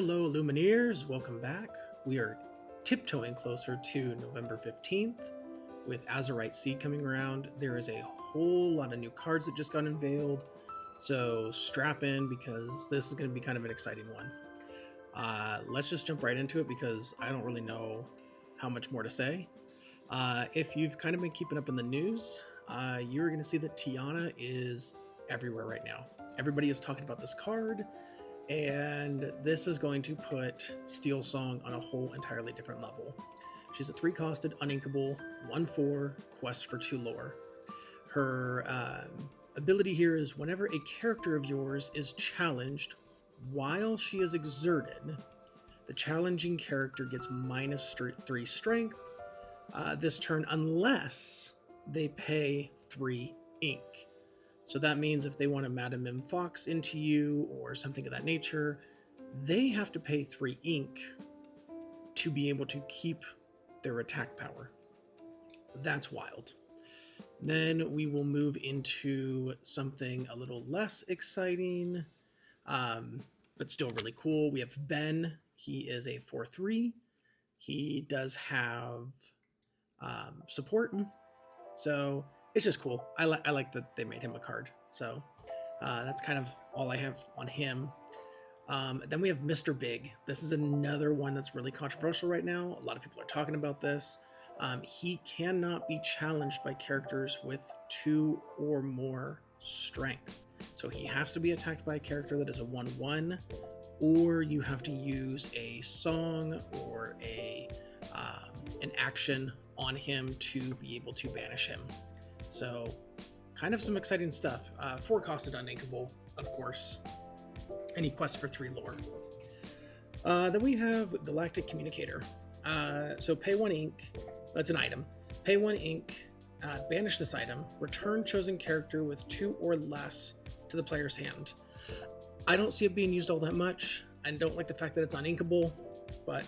Hello, Lumineers. Welcome back. We are tiptoeing closer to November 15th with Azurite Seed coming around. There is a whole lot of new cards that just got unveiled, so strap in because this is going to be kind of an exciting one. Let's just jump right into it because I don't really know how much more to say. If you've kind of been keeping up in the news, you're going to see that Tiana is everywhere right now. Everybody is talking about this card. And this is going to put Steel Song on a whole entirely different level. She's a 3-costed, uninkable, 1/4, quest for 2 lore. Her ability here is whenever a character of yours is challenged while she is exerted, the challenging character gets -3 strength this turn unless they pay 3 ink. So that means if they want to Madam M. Fox into you or something of that nature, they have to pay 3 ink to be able to keep their attack power. That's wild. Then we will move into something a little less exciting, but still really cool. We have Ben. He is a 4/3. He does have support. So it's just cool. I like that they made him a card. So that's kind of all I have on him. Then we have Mr. Big. This is another one that's really controversial right now. A lot of people are talking about this. He cannot be challenged by characters with 2 or more strength. So he has to be attacked by a character that is a 1/1, or you have to use a song or an action on him to be able to banish him. So, kind of some exciting stuff. 4-costed uninkable, of course. Any quest for 3 lore. Then we have Galactic Communicator. So pay 1 ink. That's an item. Pay 1 ink. Banish this item. Return chosen character with 2 or less to the player's hand. I don't see it being used all that much. I don't like the fact that it's uninkable, but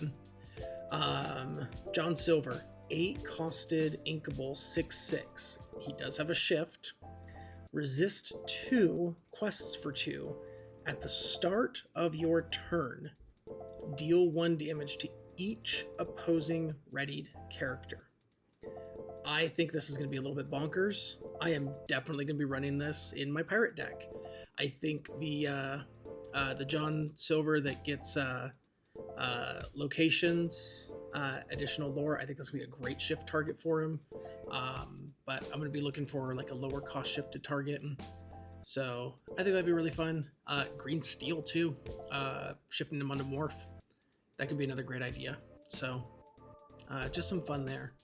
John Silver. 8-costed inkable 6/6. He does have a shift. Resist 2 quests for 2. At the start of your turn, deal 1 damage to each opposing readied character. I think this is going to be a little bit bonkers. I am definitely going to be running this in my pirate deck. I think the John Silver that gets locations, additional lore, I think that's gonna be a great shift target for him. But I'm gonna be looking for like a lower cost shifted target, so I think that'd be really fun. Green Steel too, shifting him onto Morph, that could be another great idea. So just some fun there.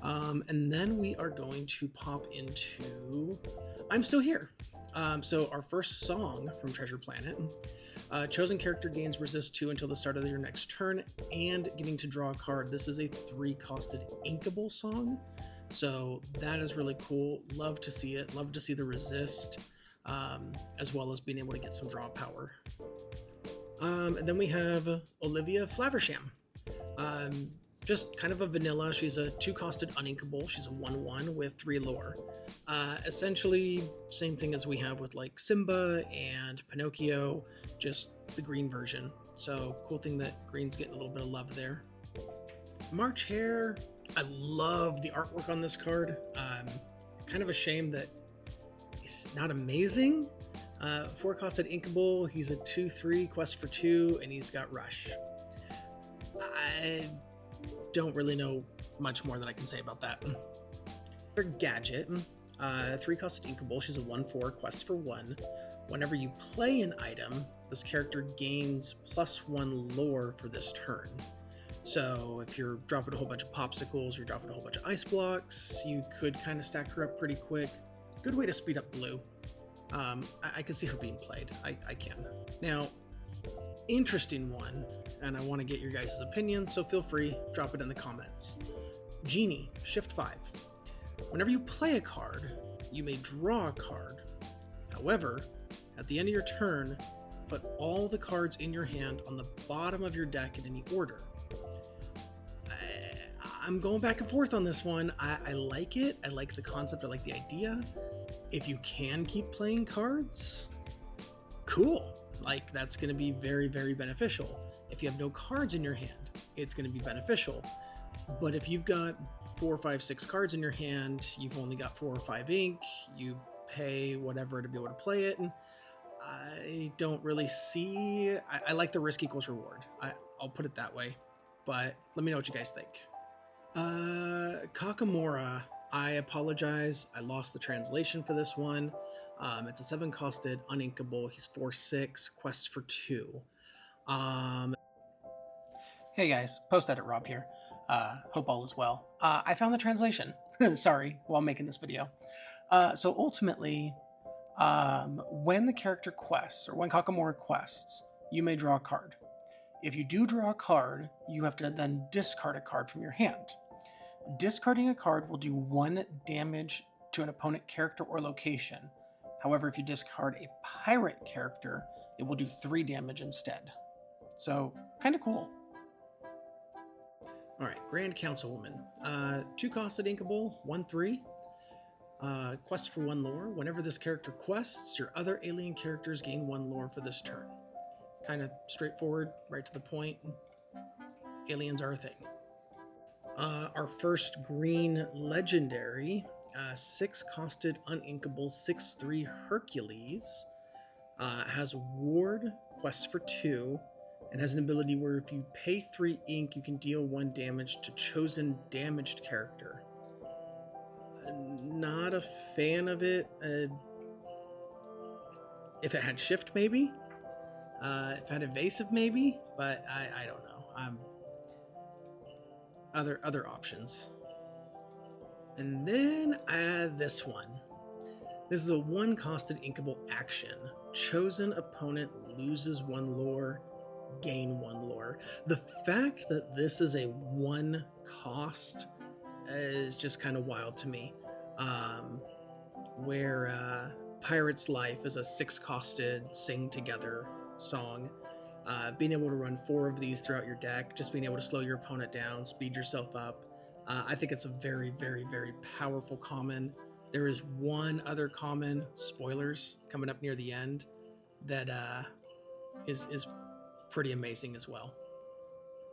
And then we are going to pop into I'm Still Here. So our first song from Treasure Planet. Chosen character gains resist 2 until the start of your next turn and getting to draw a card. This is a 3-costed inkable song, so that is really cool. Love to see it. Love to see the resist, as well as being able to get some draw power. And then we have Olivia Flaversham. Just kind of a vanilla. She's a 2-costed uninkable. She's a 1/1 with 3 lore. Essentially, same thing as we have with like Simba and Pinocchio, just the green version. So cool thing that green's getting a little bit of love there. March Hare. I love the artwork on this card. Kind of a shame that he's not amazing. 4-costed inkable. He's a 2/3 quest for 2, and he's got Rush. I don't really know much more than I can say about that. For Gadget, 3-costed inkable. She's a 1/4 quest for 1. Whenever you play an item, this character gains +1 lore for this turn. So if you're dropping a whole bunch of popsicles, you're dropping a whole bunch of ice blocks, you could kind of stack her up pretty quick. Good way to speed up blue. I can see her being played. I can. Now, interesting one, and I want to get your guys' opinions, so feel free, drop it in the comments. Genie, shift 5. Whenever you play a card, you may draw a card. However, at the end of your turn, put all the cards in your hand on the bottom of your deck in any order. I'm going back and forth on this one. I like it. I like the concept. I like the idea. If you can keep playing cards, cool. Like, that's going to be very, very beneficial. If you have no cards in your hand, it's going to be beneficial. But if you've got 4, 5, 6 cards in your hand, you've only got 4 or 5 ink, you pay whatever to be able to play it, and I don't really see... I like the risk equals reward. I'll put it that way. But let me know what you guys think. Kakamora, I apologize. I lost the translation for this one. It's a 7-costed, uninkable. He's 4/6, quests for 2. Hey guys, post-edit Rob here. Hope all is well. I found the translation. Sorry, while making this video. So ultimately, when the character quests, or when Kakamora quests, you may draw a card. If you do draw a card, you have to then discard a card from your hand. Discarding a card will do 1 damage to an opponent character or location. However, if you discard a pirate character, it will do 3 damage instead. So, kind of cool. Alright, Grand Councilwoman. 2-costed inkable, 1/3. Quest for 1 lore. Whenever this character quests, your other alien characters gain 1 lore for this turn. Kind of straightforward, right to the point. Aliens are a thing. Our first green legendary, 6-costed uninkable 6/3 Hercules, has Ward, quests for 2, and has an ability where if you pay 3 ink, you can deal 1 damage to chosen damaged character. Not a fan of it. If it had shift, maybe. If it had evasive, maybe. But I don't know. Other options. And then this one. This is a 1-costed inkable action. Chosen opponent loses 1 lore, gain 1 lore. The fact that this is a 1 cost is just kind of wild to me. Where Pirate's Life is a 6-costed sing together song. Being able to run 4 of these throughout your deck, just being able to slow your opponent down, speed yourself up. I think it's a very, very, very powerful common. There is one other common, spoilers, coming up near the end, that is pretty amazing as well.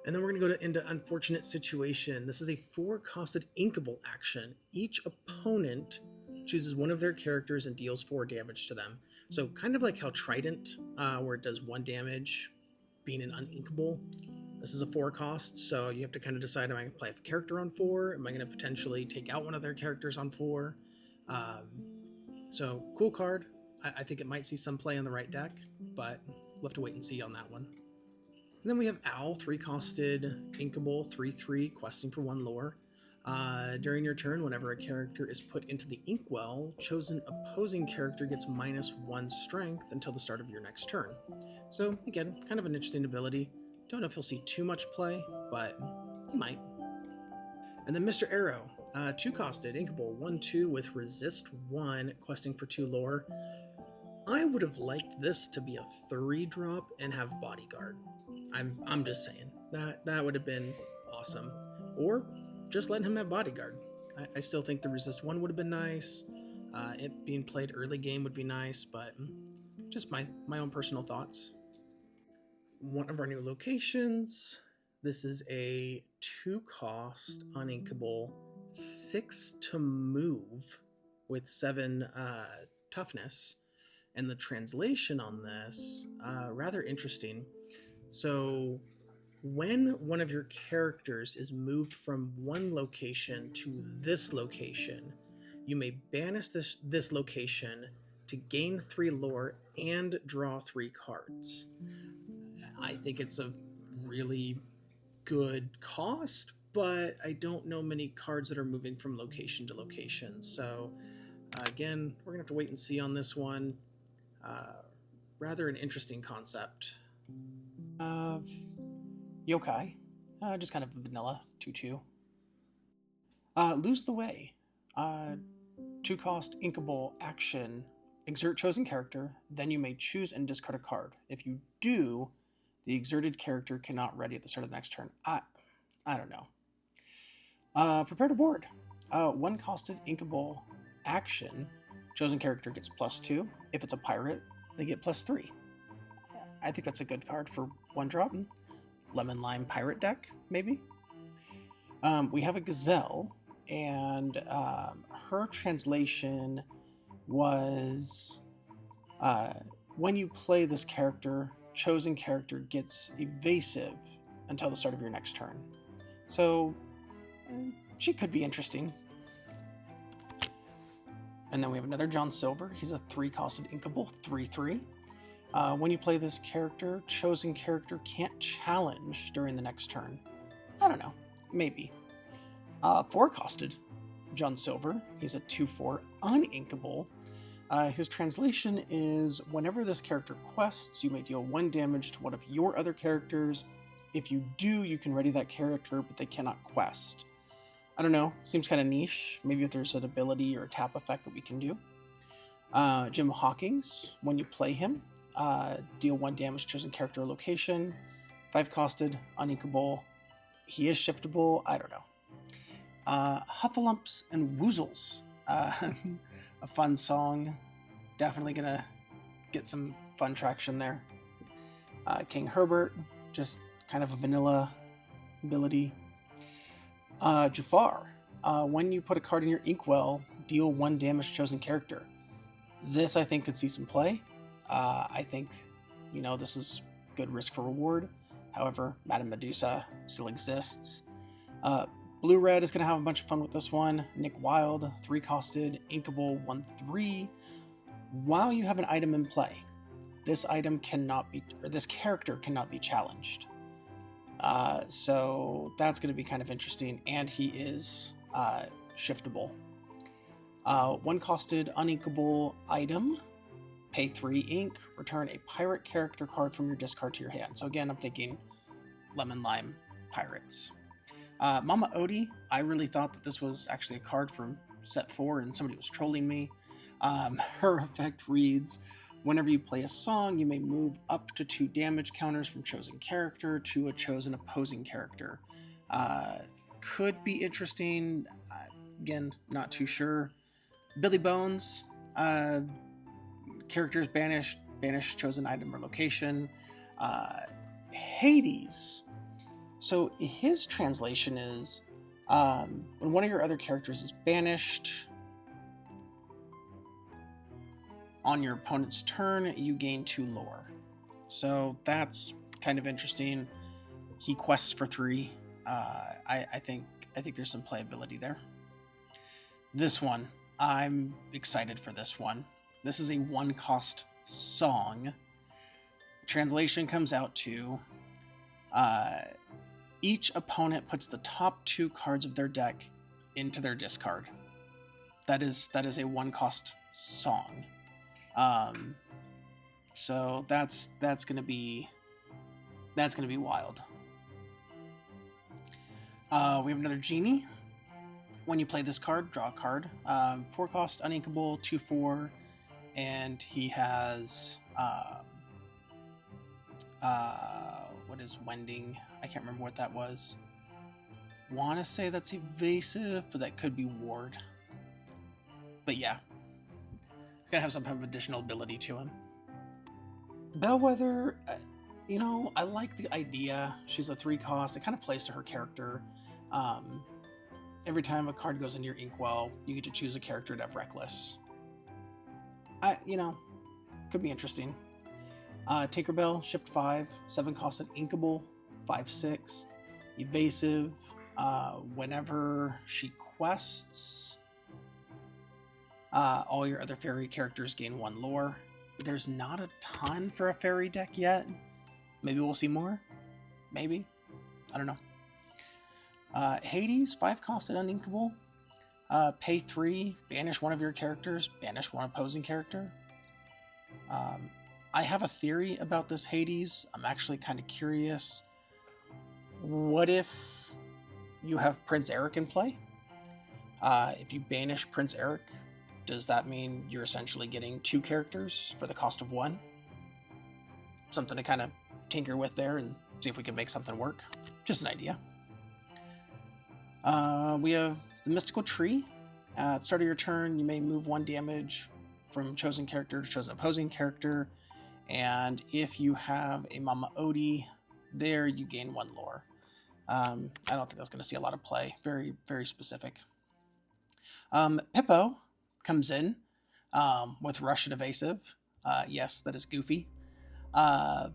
And then we're going to go into Unfortunate Situation. This is a 4-costed inkable action. Each opponent chooses one of their characters and deals 4 damage to them. So kind of like how Trident, where it does 1 damage, being an uninkable. This is a 4 cost, so you have to kind of decide, am I going to play a character on 4? Am I going to potentially take out one of their characters on 4? So cool card. I think it might see some play on the right deck, but we'll have to wait and see on that one. And then we have Owl, 3-costed, inkable, 3/3, questing for 1 lore. During your turn, whenever a character is put into the inkwell, chosen opposing character gets -1 strength until the start of your next turn. So again, kind of an interesting ability. Don't know if you'll see too much play, but you might. And then Mr. Arrow, 2-costed, inkable, 1/2 with resist 1, questing for 2 lore. I would have liked this to be a 3-drop and have bodyguard. I'm just saying that would have been awesome. Or just letting him have bodyguard. I still think the resist 1 would have been nice. It being played early game would be nice, but just my own personal thoughts. One of our new locations. This is a 2-cost uninkable 6 to move with 7 toughness. And the translation on this, rather interesting. So when one of your characters is moved from one location to this location, you may banish this location to gain 3 lore and draw 3 cards. I think it's a really good cost, but I don't know many cards that are moving from location to location. So again, we're gonna have to wait and see on this one. Rather an interesting concept. Of Yokai, just kind of vanilla 2/2. Lose the Way, 2-cost inkable action. Exert chosen character, then you may choose and discard a card. If you do, the exerted character cannot ready at the start of the next turn. I don't know. Prepare to board. 1-costed inkable action. Chosen character gets +2. If it's a pirate, they get +3. I think that's a good card for 1-drop. Lemon Lime Pirate deck, maybe. We have a Gazelle, and her translation was when you play this character, chosen character gets evasive until the start of your next turn. So she could be interesting. And then we have another John Silver. He's a 3-costed inkable, 3/3. When you play this character, chosen character can't challenge during the next turn. I don't know, maybe. 4-costed John Silver. He's a 2/4 uninkable. His translation is whenever this character quests, you may deal 1 damage to one of your other characters. If you do, you can ready that character, but they cannot quest. I don't know, seems kind of niche. Maybe if there's an ability or a tap effect that we can do. Jim Hawkins, when you play him, deal 1 damage to chosen character or location. 5-costed, uninkable. He is shiftable, I don't know. Huffalumps and Woozles. A fun song. Definitely gonna get some fun traction there. King Herbert, just kind of a vanilla ability. Jafar, when you put a card in your inkwell, deal 1 damage to chosen character. This I think could see some play. I think, this is good risk for reward. However, Madame Medusa still exists. Blue-Red is going to have a bunch of fun with this one. Nick Wilde, 3-costed, inkable, 1/3. While you have an item in play, this character cannot be challenged. So that's going to be kind of interesting, and he is shiftable. 1-costed, uninkable item. Pay 3 ink. Return a pirate character card from your discard to your hand. So again, I'm thinking Lemon Lime Pirates. Mama Odie, I really thought that this was actually a card from set 4 and somebody was trolling me. Her effect reads, whenever you play a song, you may move up to 2 damage counters from chosen character to a chosen opposing character. Could be interesting. Again, not too sure. Billy Bones, characters banished, banish chosen item or location. Hades. So his translation is, when one of your other characters is banished, on your opponent's turn, you gain 2 lore. So that's kind of interesting. He quests for 3. I think there's some playability there. This one, I'm excited for this one. This is a 1-cost song. Translation comes out to, each opponent puts the top 2 cards of their deck into their discard. That is a 1-cost song. So that's gonna be wild. We have another Genie. When you play this card, draw a card. 4-cost, uninkable, 2/4, and he has what is Wending? I can't remember what that was. Want to say that's evasive, but that could be ward. But yeah, he's gonna have some kind of additional ability to him. Bellwether, I like the idea. She's a 3-cost. It kind of plays to her character. Every time a card goes into your inkwell, you get to choose a character to have Reckless. Could be interesting. Tinkerbell, shift 5, 7-costed, inkable, 5/6, evasive. Whenever she quests, all your other fairy characters gain 1 lore. There's not a ton for a fairy deck yet. Maybe we'll see more. Maybe. I don't know. Hades, 5-costed, uninkable. Pay 3, banish one of your characters, banish one opposing character. I have a theory about this Hades. I'm actually kind of curious. What if you have Prince Eric in play? If you banish Prince Eric, does that mean you're essentially getting 2 characters for the cost of 1? Something to kind of tinker with there and see if we can make something work. Just an idea. We have the Mystical Tree. At the start of your turn, you may move 1 damage from chosen character to chosen opposing character. And if you have a Mama Odie there, you gain 1 lore. I don't think that's going to see a lot of play. Very, very specific. Pippo comes in with Rush and Evasive. Yes, that is goofy. A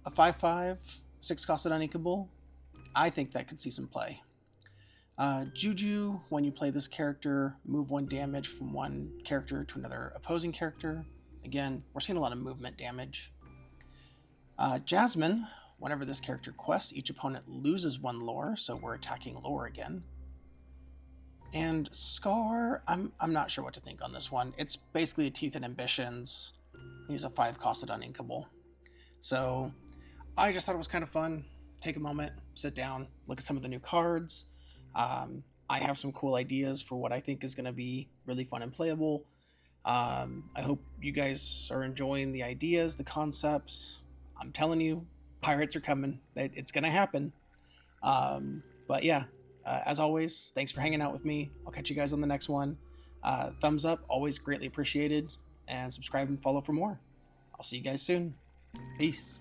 5/5, 6-costed Uninkable. I think that could see some play. Juju, when you play this character, move 1 damage from one character to another opposing character. Again, we're seeing a lot of movement damage. Jasmine, whenever this character quests, each opponent loses 1 lore, so we're attacking lore again. And Scar, I'm not sure what to think on this one. It's basically a Teeth and Ambitions. He's a 5-costed Uninkable. So I just thought it was kind of fun. Take a moment, sit down, look at some of the new cards. I have some cool ideas for what I think is going to be really fun and playable. I hope you guys are enjoying the ideas, the concepts. I'm telling you, pirates are coming. It's going to happen. But yeah, as always, thanks for hanging out with me. I'll catch you guys on the next one. Thumbs up, always greatly appreciated. And subscribe and follow for more. I'll see you guys soon. Peace.